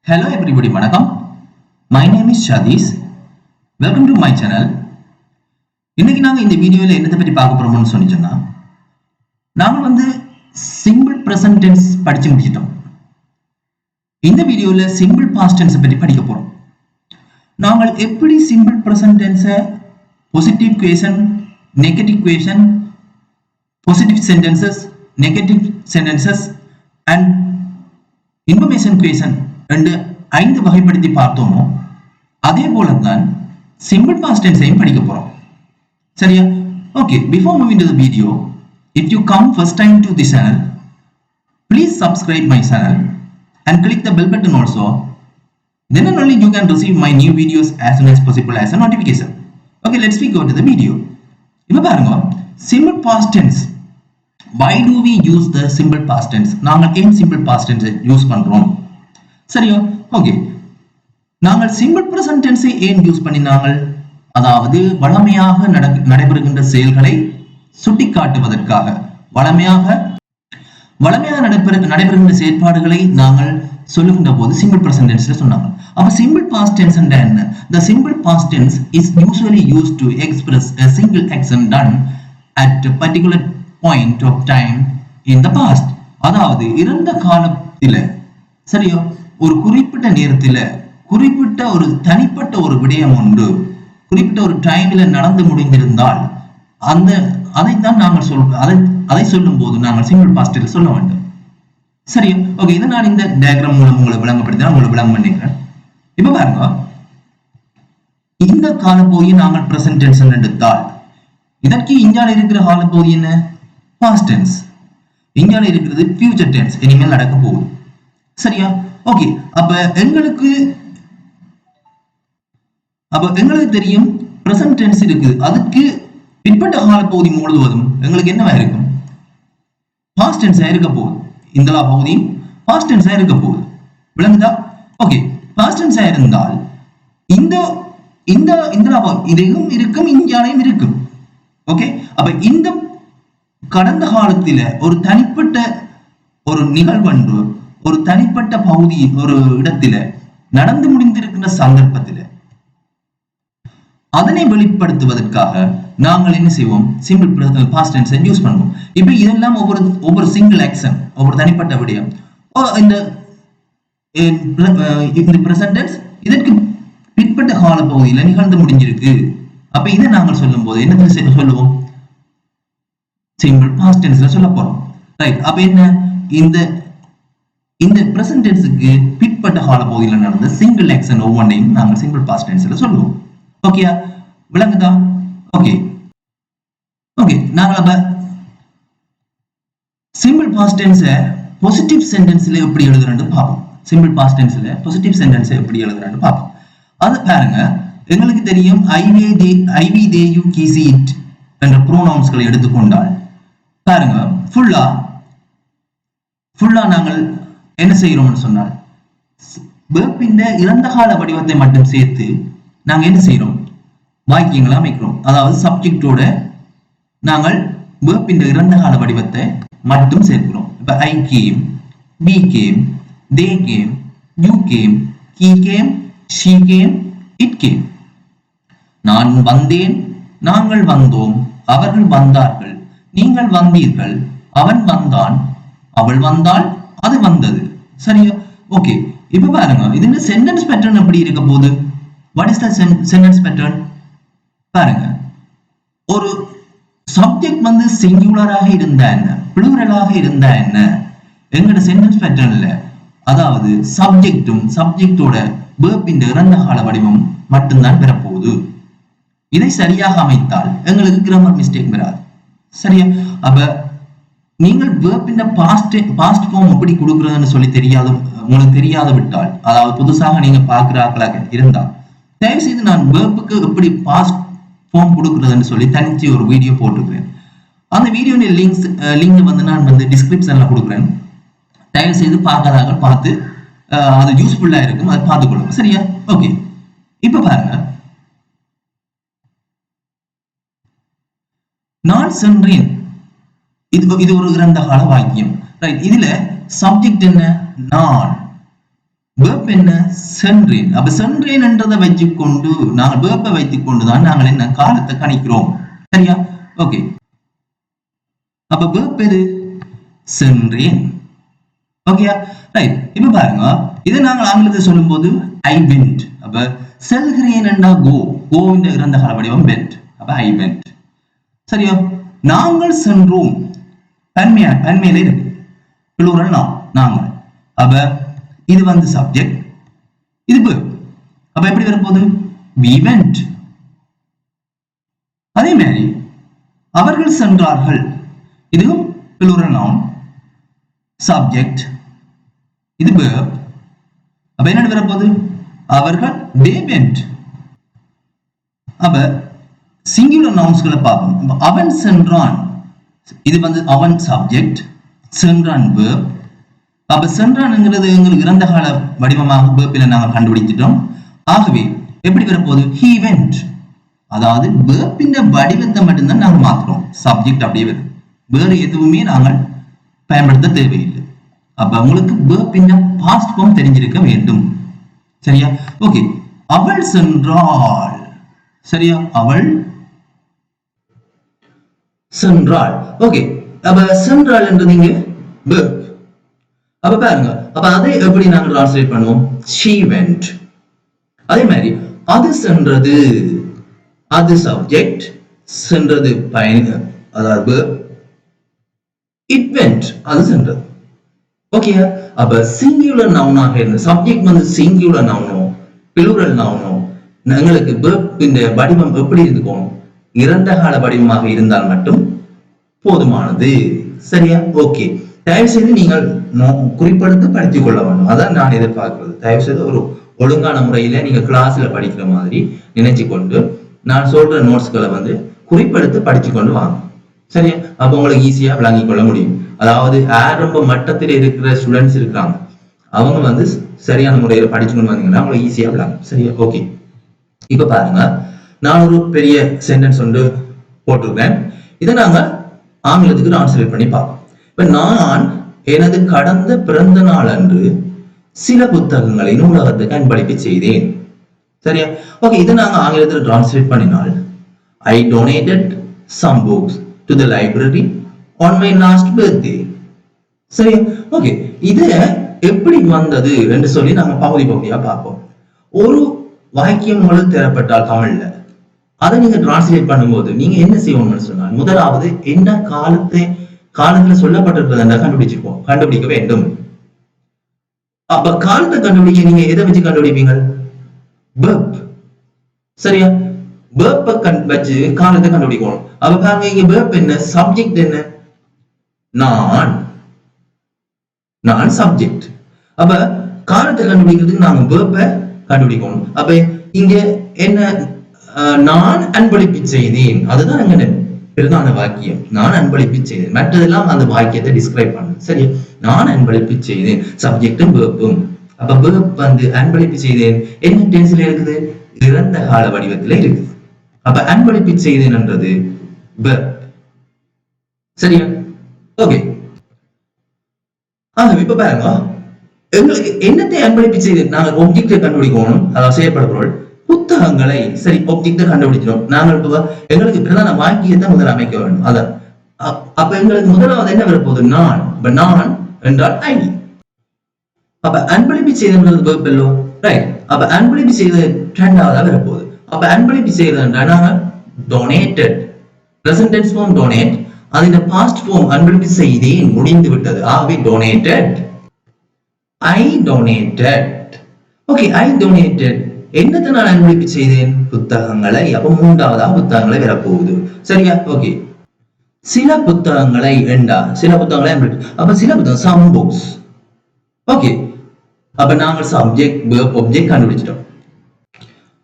Hello everybody, வணக்கம். My name is Shadish. Welcome to my channel. இன்னைக்கு நாங்க இந்த வீடியோல என்னத்தை பற்றி பார்க்க போறோம்னு சொன்னா நாங்க சிம்பிள் பிரசன்ட் டென்ஸ் படிச்சு முடிச்சிட்டோம். இந்த வீடியோல சிம்பிள் பாஸ்ட் டென்ஸ் பற்றி படிக்க போறோம். நாங்கள் எப்படி சிம்பிள் பிரசன்ட் டென்ஸை positive question, negative question, positive sentences, negative sentences and information question ரெண்டு 5 வகைப்படுத்தி பார்த்தோமோ அதே போலதான் சிம்பிள் பாஸ்ட் டென்ஸையும் படிக்க போறோம். சரியா? Okay, before moving to the video, if you come first time to this channel, please subscribe my channel and click the bell button also. Then only you can receive my new videos as soon as possible as a notification. Okay, let's go to the video. இப்ப பாருங்க, simple past tense. Why do we use the simple past tense? நாங்க ஏன் simple past tense use பண்றோம்? சரியா? Okay, நாங்கள் simple present டென்ஸை ஏன் use பண்ணினாங்கள்? அதாவது வளமையாக நடைபெறுகின்ற செயல்களை சுட்டிக்காட்டுவதற்காக, வளமையாக நடைபெறுகின்ற செயற்பாடுகளை நாங்கள் சொல்லுகின்ற போது சிம்பிள் பிரசன்ட் டென்ஸ்ல சொன்னாங்க. அப்ப சிம்பிள் பாஸ்ட் டென்ஸ் என்ன? The simple past tense is usually used to express a single action done at a particular point of time in the past. அதாவது இறந்த காலத்தில, சரியா, ஒரு குறிப்பிட்ட நேரத்தில் குறிப்பிட்ட ஒரு தனிப்பட்ட ஒரு விடயம் உண்டு, குறிப்பிட்ட ஒரு டைம்ல நடந்து முடிந்திருந்தால் அதைத்தான் நாங்கள் அதை சொல்லும் போது நாங்கள் சிம்பிள் பாஸ்டில் சொல்ல வேண்டும். சரியா? ஓகே, இதை நான் இந்த டயக்ராம் மூலம் உங்களை விளங்கப்படுத்தி உங்களுக்கு விளங்க பண்ணிக்கிறேன். இப்ப பாருங்க, இந்த காலப்பகுதியை நாங்கள் பிரசன்ட் டென்ஸ் எடுத்தால் இதற்கு இந்தியாவில் இருக்கிற காலப்பகுதி என்ன? Past tense. இந்தியாவில் இருக்கிறது ஃபியூச்சர் டென்ஸ், இனிமேல் நடக்க போகுது. சரியா? ஓகே, அப்ப எங்களுக்கு தெரியும் பிரசன்ட் டென்ஸ் இருக்கு. அதுக்கு பிற்பட்ட காலப்பகுதி முழுவதும் எங்களுக்கு என்னவா இருக்கும்? பாஸ்ட் டென்ஸா இருக்க போகுது. இந்த பகுதி பாஸ்ட் டென்ஸா இருக்க போகுது. விளங்குதா? ஓகே, பாஸ்ட் டென்ஸா இருந்தால் இந்த இதையும் இருக்கும், இந்தியாலையும் இருக்கும். ஓகே, அப்ப இந்த கடந்த காலத்தில ஒரு தனிப்பட்ட ஒரு நிகழ்வன்று ஒரு தனிப்பட்ட பகுதி ஒரு இடத்துல நடந்து முடிந்திருக்கிற சந்தர்ப்பத்தில் அதனை வெளிப்படுத்துவதற்காக நாங்கள் என்ன செய்வோம்? சிம்பிள் பாஸ்ட் டென்ஸை யூஸ் பண்ணுவோம். இப்ப இதெல்லாம் ஒவ்வொரு சிங்கிள் ஆக்ஷன், ஒவ்வொரு தனிப்பட்ட விடயம். இந்த பிரசன்ட் டென்ஸ் இதற்கு பிற்பட்ட கால பகுதியில் நிகழ்ந்து முடிஞ்சிருக்கு. அப்ப இதை நாங்கள் சொல்லும் போது என்ன சொல்லுவோம்? சிம்பிள் பாஸ்ட் டென்ஸ்ல சொல்ல போறோம். ரைட்? அப்ப என்ன, இந்த பிரசன்ட் டென்ஸுக்கு பிற்பட்ட கால பகுதியில் நடந்த சிங்கிள் ஆக்ஷன் ஒவ்வொன்றையும் நாங்கள் சிம்பிள் பாஸ்ட் டென்ஸ்ல சொல்லுவோம். ஓகேயா? விளங்குதா? ஓகே, நாங்கள் அப்ப சிம்பிள் பாஸ்ட் டென்ஸை பாசிட்டிவ் சென்டென்ஸ்ல எப்படி எழுதுறேன்னு பார்ப்போம். சிம்பிள் பாஸ்ட் டென்ஸ்ல பாசிட்டிவ் சென்டென்ஸை எப்படி எழுதுறேன்னு பார்ப்போம். அது பாருங்க, எங்களுக்கு தெரியும் ஐவி தே யூ கீசி இட் என்ற ப்ரோனவுன்ஸ்களை எடுத்துக்கொண்டால் பாருங்க, ஃபுல்லா நாங்கள் என்ன செய்யறோம்னு சொன்னால் வெர்பின் இறந்த கால வடிவத்தை மட்டும் சேர்த்து நாங்க என்ன செய்யறோம்? வாக்கியங்களா அமைக்கிறோம். அதாவது சப்ஜெக்டோட நாங்கள் வெர்பின் இறந்த கால வடிவத்தை மட்டும் சேர்க்கிறோம். இப்ப I came, we came, they came, you came, he came, she came, it came. நான் வந்தேன், நாங்கள் வந்தோம், அவர்கள் வந்தார்கள், நீங்கள் வந்தீர்கள், அவன் வந்தான், அவள் வந்தாள், அது வந்தது. சரியா? ஓகே, இப்ப பாருங்க, இது சென்டென்ஸ் பேட்டர்ன் எப்படி இருக்க போகுது? What is the sentence pattern? பாருங்க, ஒரு சப்ஜெக்ட் சிங்குலராக இருந்தா என்ன, ப்ளூரலாக இருந்தா என்ன? எங்கட சென்டென்ஸ் பேட்டர்ன்ல அதாவது சப்ஜெக்டோட வெர்பின் இறந்த கால வடிவம் மட்டும்தான் பெறப்போகுது. இதை சரியாக அமைத்தால் எங்களுக்கு கிராமர் மிஸ்டேக் வராது. சரியா? அப்ப நீங்கள் வெர்பின் பாஸ்ட் ஃபார்ம் எப்படி கொடுக்குறதுன்னு சொல்லி உங்களுக்கு தெரியாத விட்டால், அதாவது புதுசாக நீங்க பார்க்கிறார்களாக இருந்தால் தயவு செய்து நான் வெர்புக்கு எப்படி பாஸ்ட் ஃபார்ம் கொடுக்குறதுன்னு சொல்லி தனிச்சு ஒரு வீடியோ போட்டிருக்கிறேன். அந்த வீடியோ லிங்க் நான் டிஸ்கிரிப்ஷன்ல கொடுக்குறேன். தயவு செய்து பார்க்காதாக பார்த்து அது யூஸ்ஃபுல்லா இருக்கும், அதை பார்த்துக்கொள்ளுங்க. சரியா? ஓகே, இப்ப பாருங்க, நான் சென்றேன், இது ஒரு இறந்த கால வாக்கியம். ரைட்? இதுல சப்ஜெக்ட் என்ன? நான். verb verb என்ன சென்றேன். அப்ப சென்றேன் என்றதை வச்சுக்கொண்டு நாங்கள் verb வைத்துக் கொண்டுதான் நாங்கள் என்ன காலத்தை கணிக்கிறோம். சரியா? ஓகே. அப்ப verb எது சென்றேன். ஓகேயா? ரைட். இப்ப பாருங்க, இதை நாங்கள் ஆங்கிலத்தில் சொல்லும் போது ஐ வென்ட். அப்ப செல்கிறேன் என்றா கோ, கோ என்ற இறந்த கால வடிவம் வென்ட். அப்ப ஐ வென்ட். சரியா? நாங்கள் சென்றோம், பன்மையில இருக்கு, plural நாங்கள். அப்ப இது வந்து சப்ஜெக்ட், இது verb. அப்ப எப்படி வரப்போகுது? we went. அதே மாதிரி அவர்கள் சென்றார்கள், இதுவும் plural noun, சப்ஜெக்ட், இது verb. அப்ப என்ன வரப்போகுது? அவர்கள் they went. அப்ப சிங்குலர் நவுன்ஸ்களை பார்ப்போம். அவன் சென்றான், இது வந்து அவன் சப்ஜெக்ட், சென்றான் verb. அப்ப சென்றான்ங்கிறது எங்களுக்கு இறந்த கால வடிவமாக verb-ல நாங்கள் கண்டுபிடிச்சிட்டோம். ஆகவே எப்படி வரப்போகுது? he went. அதாவது verb-ன் வடிவத்தை மட்டும்தான் நாங்கள் மாத்துறோம், சப்ஜெக்ட் அப்படியே வரும், வேறு எதுவுமே நாங்கள் பயன்படுத்த தேவையில்லை. அப்ப உங்களுக்கு verb-ன் past form தெரிஞ்சிருக்க வேண்டும். சரியா? ஓகே. அவள் சென்றாள். சரியா? அவள் சென்றாள். ஓகே. அப்ப சென்றாள் என்றது இங்க verb. அப்ப பாருங்க, அப்ப அதை எப்படி நாங்க டிரான்ஸ்லேட் பண்ணுவோம்? she went. அதே மாதிரி அது சென்றது, அது சப்ஜெக்ட், சென்றது பயன், அதாவது it went, அது சென்றது. ஓகே. அப்ப சிங்குலர் நவுனாக இருந்த சப்ஜெக்ட் வந்து சிங்குலர் நவுனோ பிளூரல் நவுனோ எங்களுக்கு verb இந்த வடிவம் எப்படி இருக்கும்? இறந்த கால வடிவமாக இருந்தால் மட்டும் போதுமானது. சரியா? ஓகே. தயவு செய்து நீங்கள் குறிப்பெடுத்து படித்துக் கொள்ள வேண்டும், அதான் நான் எதிர்பார்க்கிறது. தயவு செய்து ஒரு ஒழுங்கான முறையில நீங்க கிளாஸ்ல படிக்கிற மாதிரி நினைச்சு கொண்டு நான் சொல்ற நோட்ஸ்களை வந்து குறிப்பெடுத்து படிச்சு கொண்டு வாங்க. சரியா? அப்ப உங்களுக்கு ஈஸியா விளங்கிக் கொள்ள முடியும். அதாவது ஆரம்ப மட்டத்தில் இருக்கிற ஸ்டூடெண்ட்ஸ் இருக்காங்க, அவங்க வந்து சரியான முறையில படிச்சு கொண்டு வந்தீங்கன்னா அவங்களுக்கு ஈஸியா விளங்கும். சரியா? ஓகே. இப்ப பாருங்க, நான் ஒரு பெரிய சென்டென்ஸ் ஒன்று போட்டிருக்கேன். இதை நாங்க ஆங்கிலத்துக்கு டிரான்ஸ்லேட் பண்ணி பார்ப்போம். இப்ப நான் எனது கடந்த பிறந்த நாள் அன்று சில புத்தகங்களை நூலகத்துக்கு அன்பளிப்பு செய்தேன். சரியா? ஓகே. இதை நாங்க ஆங்கிலத்தில் டிரான்ஸ்லேட் பண்ணினால் I donated some books to the library on my last birthday. சரியா? ஓகே. இது எப்படி வந்தது என்று சொல்லி நாங்க பகுதி பகுதியா பார்ப்போம். ஒரு வாக்கியம் உங்களுக்கு தேவைப்பட்டால் தமிழ்ல அதை நீங்க டிரான்ஸ்லேட் பண்ணும்போது நீங்க என்ன செய்யணும்னு சொன்னால், முதலாவது என்ன காலத்துல சொல்லப்பட்டிருப்பதை கண்டுபிடிக்க வேண்டும். அப்ப காலத்தை கண்டுபிடிக்க நீங்க எதை வச்சு கண்டுபிடிப்பீங்க? verb. சரியா? verb வச்சு காலத்தை கண்டுபிடிக்கணும். அப்ப பாருங்க, இங்க verb என்ன, சப்ஜெக்ட் என்ன, நான் சப்ஜெக்ட். அப்ப காலத்தை கண்டுபிடிக்கிறதுக்கு நாங்க verb கண்டுபிடிக்கணும். அப்ப இங்க என்ன, நான் அன்பளிப்பு செய்தேன், அதுதான் எங்க பிரதான வாக்கியம். நான் அன்பளிப்பு செய்தேன், மற்றதெல்லாம் அந்த வாக்கியத்தை டிஸ்கிரைப் பண்ணு. சரி, நான் அன்பளிப்பு செய்தேன், சப்ஜெக்டும் verb-ம். அப்ப verb வந்து அன்பளிப்பு செய்தேன் என்ன டென்ஸ்ல இருக்குது? இறந்த கால வடிவத்துல இருக்குது. அப்ப அன்பளிப்பு செய்தேன் என்றது verb. சரியா? ஓகே. இப்ப பாருங்க, எங்களுக்கு என்னத்தை அன்பளிப்பு செய்தேன், நாங்க ஒப்ஜெக்டை கண்டுபிடிக்கணும். அதாவது செய்யப்பட பொருள் புத்தகங்களை. சரி, ஒப்ஜெக்டை கண்டுபிடிச்சிடும். நாங்கள் எங்களுக்கு பிரதான வாக்கியத்தை முதல் அமைக்க வேண்டும். அதான் அப்ப எங்களுக்கு முதலாவது என்ன வரப்போகுது? நான். நான் என்றால் ஐ. அப்ப அன்பளிப்பு செய்தது verb இல்லோ? ரைட். அப்ப அன்பளிப்பு செய்தது இரண்டாவதா வரப்போகுது. அப்ப அன்பளிப்பு செய்தது என்றால் நாங்கள் donated, present tense form donate, அதின் past form அன்பளிப்பு செய்தேன், முடிந்து விட்டது. ஆகவே donated. I donated. Okay, I donated. என்னத்தை நான் அன்பளிப்பு செய்தேன்? புத்தகங்களை. அப்ப மூன்றாவதா புத்தகங்களை வரப்போகுது. சரியா? ஓகே. சில புத்தகங்களை என்றா சில புத்தகங்களை அன்பளிப்பு. அப்ப சில புத்தகம் some books. ஓகே. அப்ப நாங்கள் சப்ஜெக்ட் verb object கண்டுபிடிச்சிட்டோம்.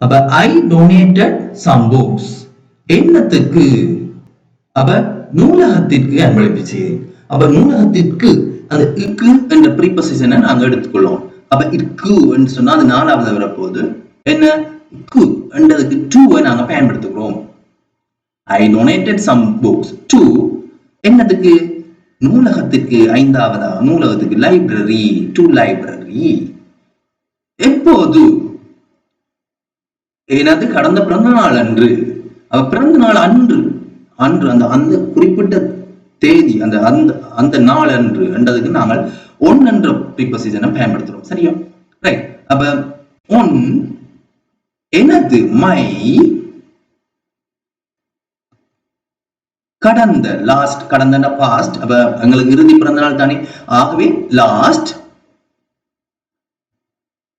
அப்ப I donated some books. என்னத்துக்கு? அப்ப நூலகத்திற்கு அன்பளிப்பு செய்தேன். அப்ப நூலகத்திற்கு அந்த இக்கு என்ற ப்ரீபொசிஷனை நாங்க எடுத்துக்கொள்ளும். அப்ப இக்கு என்று சொன்னா அது நாலாவது வரப்போகுது. என்ன கு என்றதுக்கு to-வை நாங்க பயன்படுத்துகிறோம். I donated some books to என்னத்துக்கு? நூலகத்துக்கு. ஐந்தாவதா நூலகத்துக்கு லைப்ரரி, to library. எப்போது எனது கடந்த பிறந்த நாள் அன்று. பிறந்த நாள் அன்று அன்று அந்த அந்த குறிப்பிட்ட தேதி அந்த அந்த அந்த நாள் அன்று என்றதுக்கு நாங்கள் ஒன் என்ற ப்ரீபொசிஷனை பயன்படுத்துறோம். சரியா? ரைட். அப்ப ஒன் எனது மை கடந்த லாஸ்ட் கடந்த பாஸ்ட். அப்ப எங்களுக்கு இறுதி பிறந்த நாள் தானே, ஆகவே லாஸ்ட்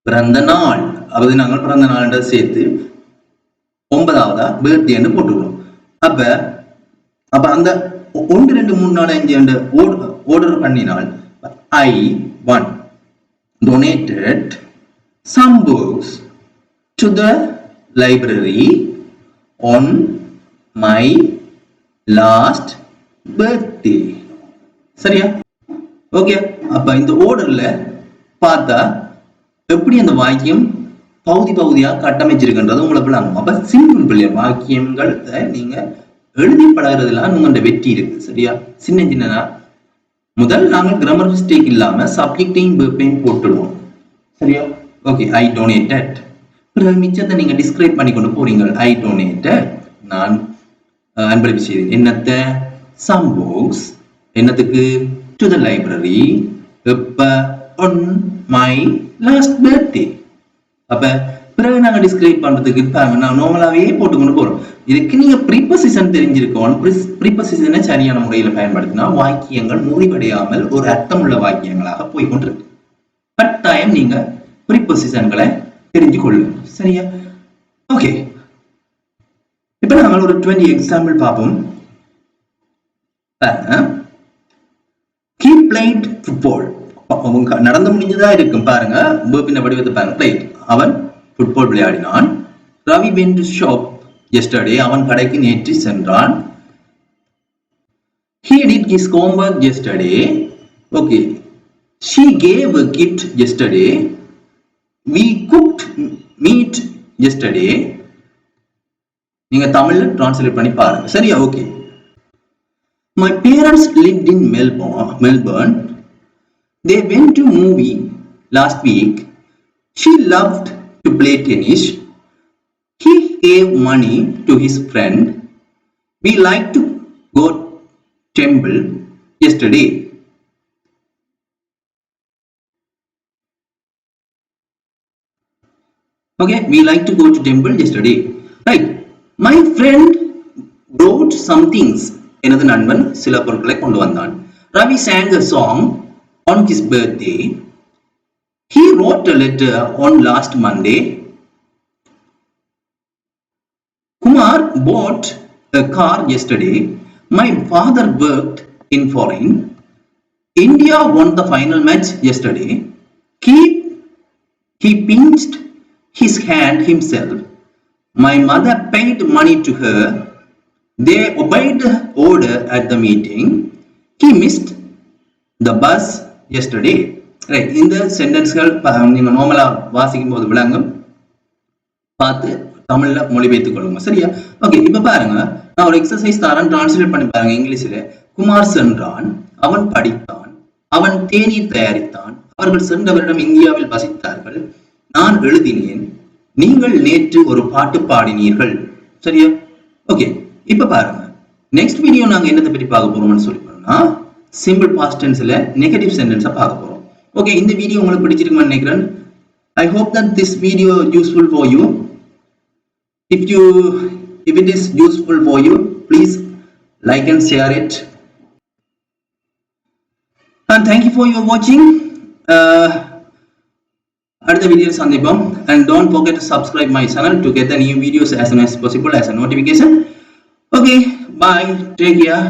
பிறந்த நாள். அதாவது நாங்கள் பிறந்த நாள் சேர்த்து 9வதா பர்த்டேன்னு போட்டுக்கிறோம். அப்ப அப்ப அந்த 1 2 3 4 5 ஆர்டர் பண்ணினால் I 1 donated some books to the library on my last birthday. சரியா? ஓகே. அப்ப இந்த ஆர்டர்ல பார்த்தா எப்படி அந்த வாக்கியம் பகுதி பகுதியா கட்டமைச்சிருக்கின்றது உங்களுக்கு விளங்கும். அப்ப சிம்பிள் பிள்ளைய வாக்கியங்கள் நீங்க எழுதி பழகிறதுலாம் உங்களோட வெற்றி இருக்கு. சரியா? சின்ன சின்னதா முதல் நாங்கள் கிராமர் மிஸ்டேக் இல்லாம சப்ஜெக்டையும் வெர்பையும் போட்டுடுவோம். சரியா? ஓகே. ஐ டொனேட்டட். பிறகு மிச்சத்தை நீங்க டிஸ்கிரைப் பண்ணி கொண்டு போறீங்க. ஐ டொனேட்டட் நான் அன்பளிப்பு செய்தேன். என்னத்த? Some books. என்னத்துக்கு? To the library. எப்ப? on my last birthday. அப்ப பிறகு நாங்க டிஸ்கிரைப் பண்றதுக்கு நான் நார்மலாவே போட்டு கொண்டு போறோம். இதுக்கு நீங்க ப்ரீபொசிஷன் தெரிஞ்சிருக்கோம். ப்ரீபொசிஷனை சரியான முறையில பயன்படுத்தினா வாக்கியங்கள் முறிவடையாமல் ஒரு அர்த்தமுள்ள வாக்கியங்களாக போய்கொண்டிருக்கு. கட்டாயம் நீங்க ப்ரீபொசிஷன்களை தெரிஞ்சு கொள்ளுங்க. சரியா? ஓகே. இப்ப நாங்கள் ஒரு 20 எக்ஸாம்பிள் பார்ப்போம். He played football. நடந்து முடிஞ்சதா இருக்கும் பாருங்க. வேர்பின் வடிவத்தை பாருங்க. played. அவன் ஃபுட்பால் விளையாடினான். Ravi went to shop yesterday. அவன் கடைக்கு நேற்று சென்றான். He did his homework yesterday. Okay. She gave a gift yesterday. We cooked meat yesterday. நீங்க தமிழ்ல டிரான்ஸ்லேட் பண்ணி பாருங்க. சரியா? Okay. My parents lived in Melbourne. They went to movie last week. She loved to play tennis. He gave money to his friend. We liked to go temple yesterday. Okay, we like to go to temple yesterday. Right. My friend brought some things. எனது நண்பன் சில பொருட்களை கொண்டு வந்தான். Ravi sang a song on his birthday. He wrote a letter on last Monday. Kumar bought a car yesterday. My father worked in foreign. India won the final match yesterday. He pinched his hand himself. My mother paid money to her. They obeyed the order at the meeting. He missed the bus yesterday. Right. இந்த சென்டென்ஸ்கள் நீங்க நார்மலா வாசிக்கும் போது விளங்கும். பார்த்து தமிழ்ல மொழிபெயர்த்துக் கொள்ளுங்க. சரியா? ஓகே. இப்ப பாருங்க, நான் ஒரு எக்ஸசைஸ் தரேன், டிரான்ஸ்லேட் பண்ணி பாருங்க இங்கிலீஷ்ல. குமார் சென்றான், அவன் படித்தான், அவன் தேநீர் தயாரித்தான், அவர்கள் சென்ற வருடம் இந்தியாவில் வசித்தார்கள், நான் எழுதினேன், நீங்கள் நேற்று ஒரு பாட்டு பாடினீர்கள். சரியா? ஓகே. இப்ப பாருங்க, நெக்ஸ்ட் வீடியோ நாங்க என்னத்தை பற்றி பார்க்க போறோம்னு சொல்லி பண்ணா சிம்பிள் பாஸ்ட் டென்ஸ்ல நெகட்டிவ் சென்டென்ஸை பார்க்க போறோம். ஓகே. இந்த வீடியோ உங்களுக்கு பிடிச்சிருக்குன்னு நினைக்கிறேன். I hope that this video useful for you. If it is useful for you, please like and share it. And thank you for your watching. அடுத்த வீடியோ சந்திப்போம். And don't forget to subscribe my channel to get the new videos as soon as possible as a notification. Okay, bye. Take care.